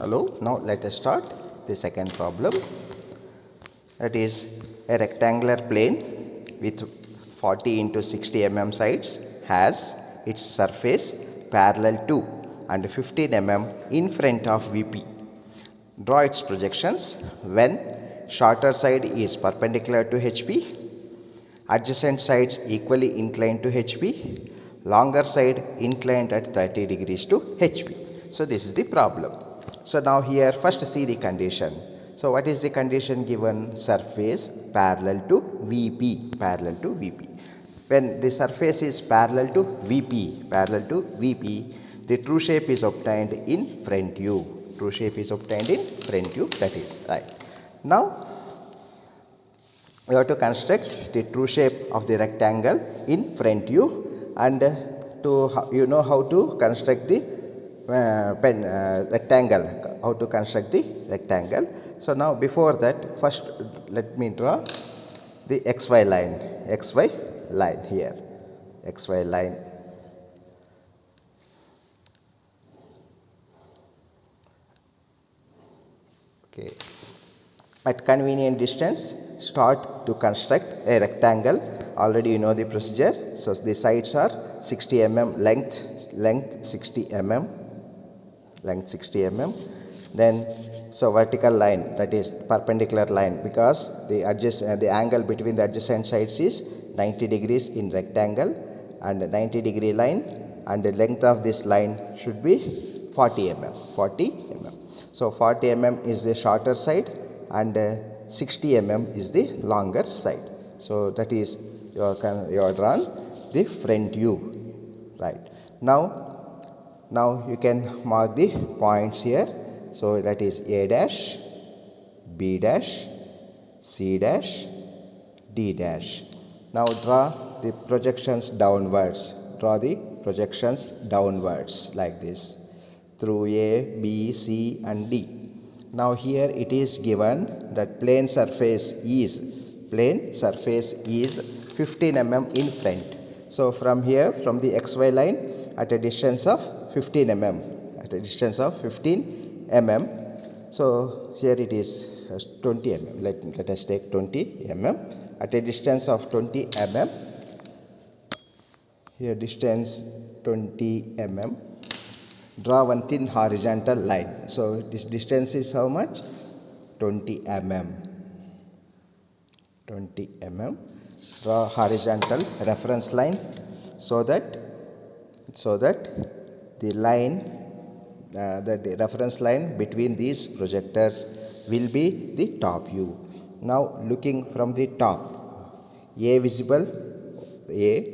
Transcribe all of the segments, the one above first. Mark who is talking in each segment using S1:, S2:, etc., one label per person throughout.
S1: Hello, now let us start the second problem. That is a rectangular plane with 40 into 60 mm sides has its surface parallel to and 15 mm in front of VP. Draw its projections when shorter side is perpendicular to HP, adjacent sides equally inclined to HP, longer side inclined at 30 degrees to HP. So this is the problem. So now here first see the condition. So what is the condition given? Surface parallel to VP, parallel to VP. When the surface is parallel to VP, the true shape is obtained in front view. True shape is obtained in front view, that is right. Now we have to construct the true shape of the rectangle in front view, and to you know how to construct the rectangle, how to construct the rectangle. So now before that, first let me draw the xy line here, xy line. Okay, at convenient distance start to construct a rectangle. Already you know the procedure. So the sides are 60 mm, length 60 mm, then so vertical line, that is perpendicular line, because the angle between the adjacent sides is 90 degrees in rectangle, and 90-degree line, and the length of this line should be 40 mm. So 40 mm is the shorter side, and 60 mm is the longer side. So that is your drawn the front view, right? Now you can mark the points here. So that is A dash, B dash, C dash, D dash. Now draw the projections downwards. Draw the projections downwards like this through A, B, C and D. Now here it is given that plane surface is 15 mm in front. So from here, from the xy line at a distance of 15 mm, so here it is 20 mm. Let us take 20 mm at a distance of 20 mm. Here distance 20 mm. Draw one thin horizontal line. So this distance is how much? 20 mm. 20 mm. Draw horizontal reference line so that the line, the reference line between these projectors will be the top view. Now looking from the top, A visible, A,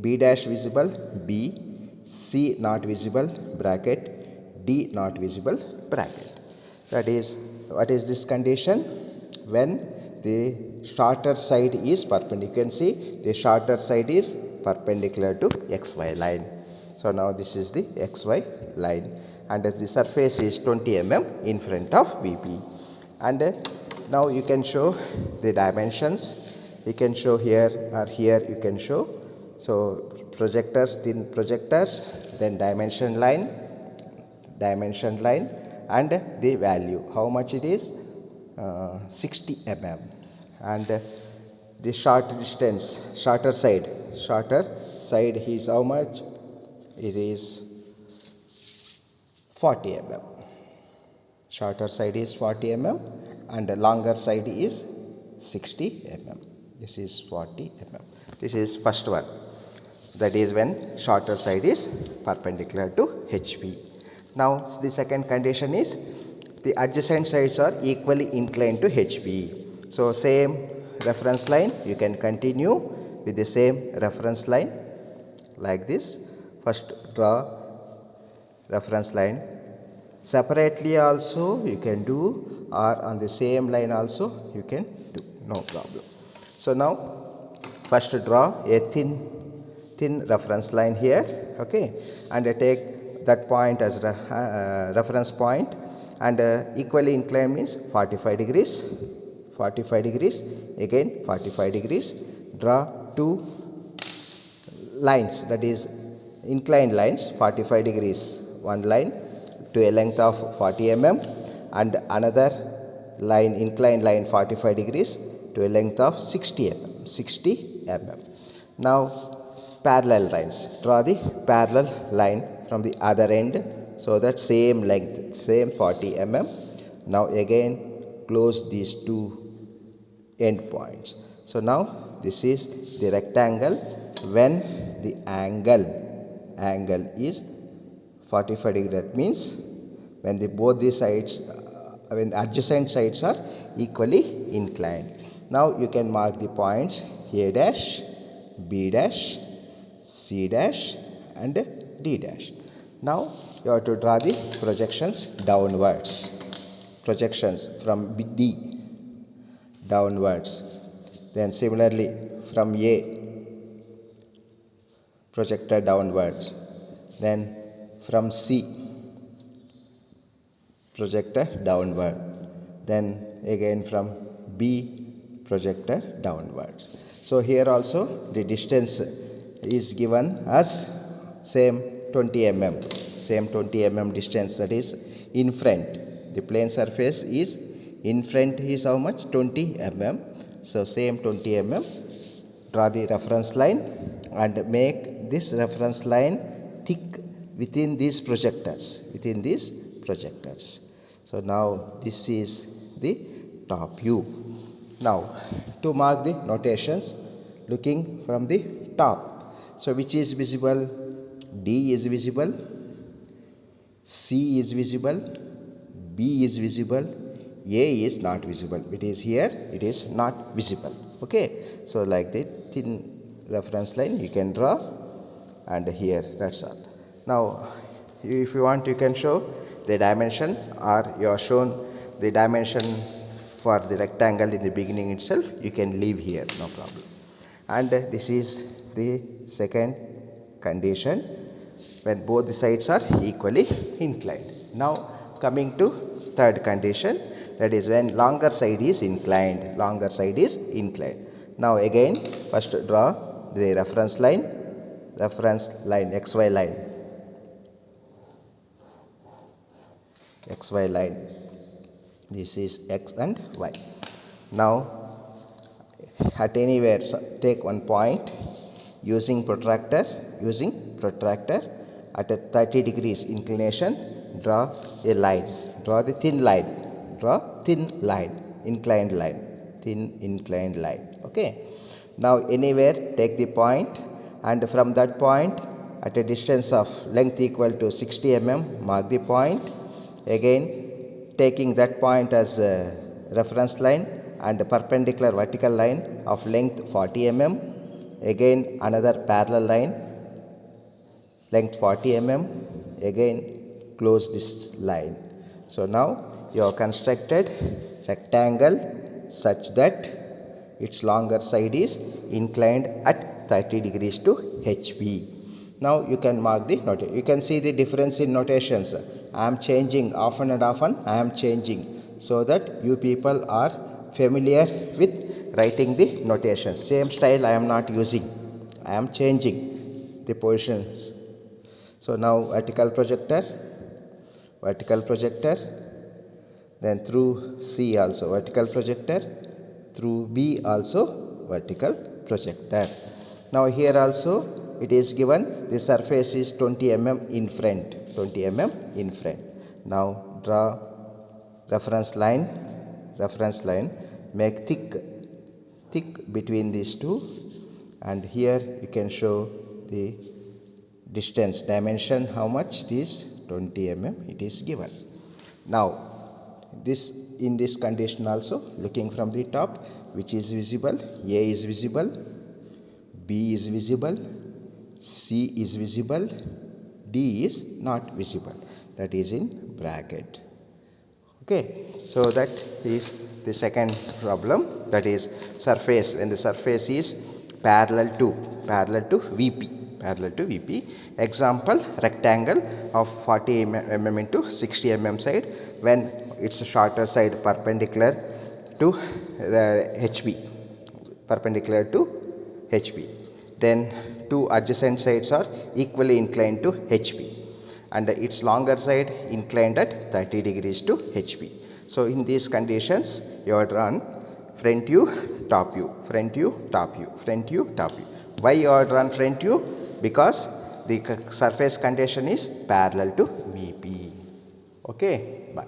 S1: B dash visible, B, C not visible, bracket, D not visible, bracket. That is, what is this condition? When the shorter side is perpendicular, you can see the shorter side is perpendicular to xy line. So now this is the xy line, and the surface is 20 mm in front of VP. And now you can show the dimensions. You can show here, or here you can show. So projectors, thin projectors, then dimension line, and the value, how much it is, 60 mm, and the shorter side is how much? It is 40 mm. Shorter side is 40 mm and the longer side is 60 mm. This is 40 mm. This is first one. That is when shorter side is perpendicular to HP. Now the second condition is the adjacent sides are equally inclined to HP. So same reference line, you can continue with the same reference line like this. First draw reference line. Separately also you can do, or on the same line also you can do, no problem. So now first draw a thin reference line here, okay, and take that point as reference point, and equally inclined means 45 degrees, again 45 degrees. Draw two lines, that is inclined lines, 45 degrees, one line, to a length of 40 mm and another line, inclined line 45 degrees to a length of 60 mm. 60 mm. Now parallel lines. Draw the parallel line from the other end so that same length, same 40 mm. Now again close these two end points. So now this is the rectangle when the angle is 45 degree. That means when both the sides, when the adjacent sides are equally inclined. Now you can mark the points A dash, B dash, C dash and D dash. Now you have to draw the projections downwards. Projections from D downwards. Then similarly from A projected downwards. Then from C projected downward. Then again from B projected downwards. So here also the distance is given as same 20 mm. Same 20 mm distance, that is in front. The plane surface is in front is how much? 20 mm. So same 20 mm. Draw the reference line and make this reference line thick within these projectors. So now this is the top view. Now to mark the notations looking from the top. So which is visible? D is visible, C is visible, B is visible, A is not visible. It is here, it is not visible. Okay, so like the thin reference line you can draw, and here, that's all. Now if you want, you can show the dimension, or you are shown the dimension for the rectangle in the beginning itself. You can leave here, no problem. And this is the second condition when both the sides are equally inclined. Now coming to third condition, that is when longer side is inclined. Now again first draw the reference line xy line. This is x and y. Now at anywhere take one point using protractor at a 30 degrees inclination. Draw a line, draw thin inclined line. Okay, now anywhere take the point, and from that point at a distance of length equal to 60 mm mark the point. Again taking that point as a reference line and a perpendicular vertical line of length 40 mm. Again another parallel line length 40 mm. Again close this line. So now you have constructed rectangle such that its longer side is inclined at 30 degrees to HB. Now you can mark the notation. You can see the difference in notations. I am changing often and often. I am changing so that you people are familiar with writing the notations. Same style I am not using. I am changing the positions. So now vertical projector, then through C also vertical projector, through B also vertical projector. Now here also it is given the surface is 20 mm in front. Now draw reference line, make thick between these two, and here you can show the distance dimension, how much it is, 20 mm it is given. Now this in this condition also, looking from the top, which is visible? A is visible, B is visible, C is visible, D is not visible, that is in bracket. Okay, so that is the second problem, that is surface, when the surface is parallel to VP. Example, rectangle of 40 mm into 60 mm side, when its shorter side perpendicular to HB, then two adjacent sides are equally inclined to HB, and its longer side inclined at 30 degrees to HP. So in these conditions you have drawn front view, top view, front view, top view, front view, top view. Why you have drawn front view? Because the surface condition is parallel to VP. Okay, bye.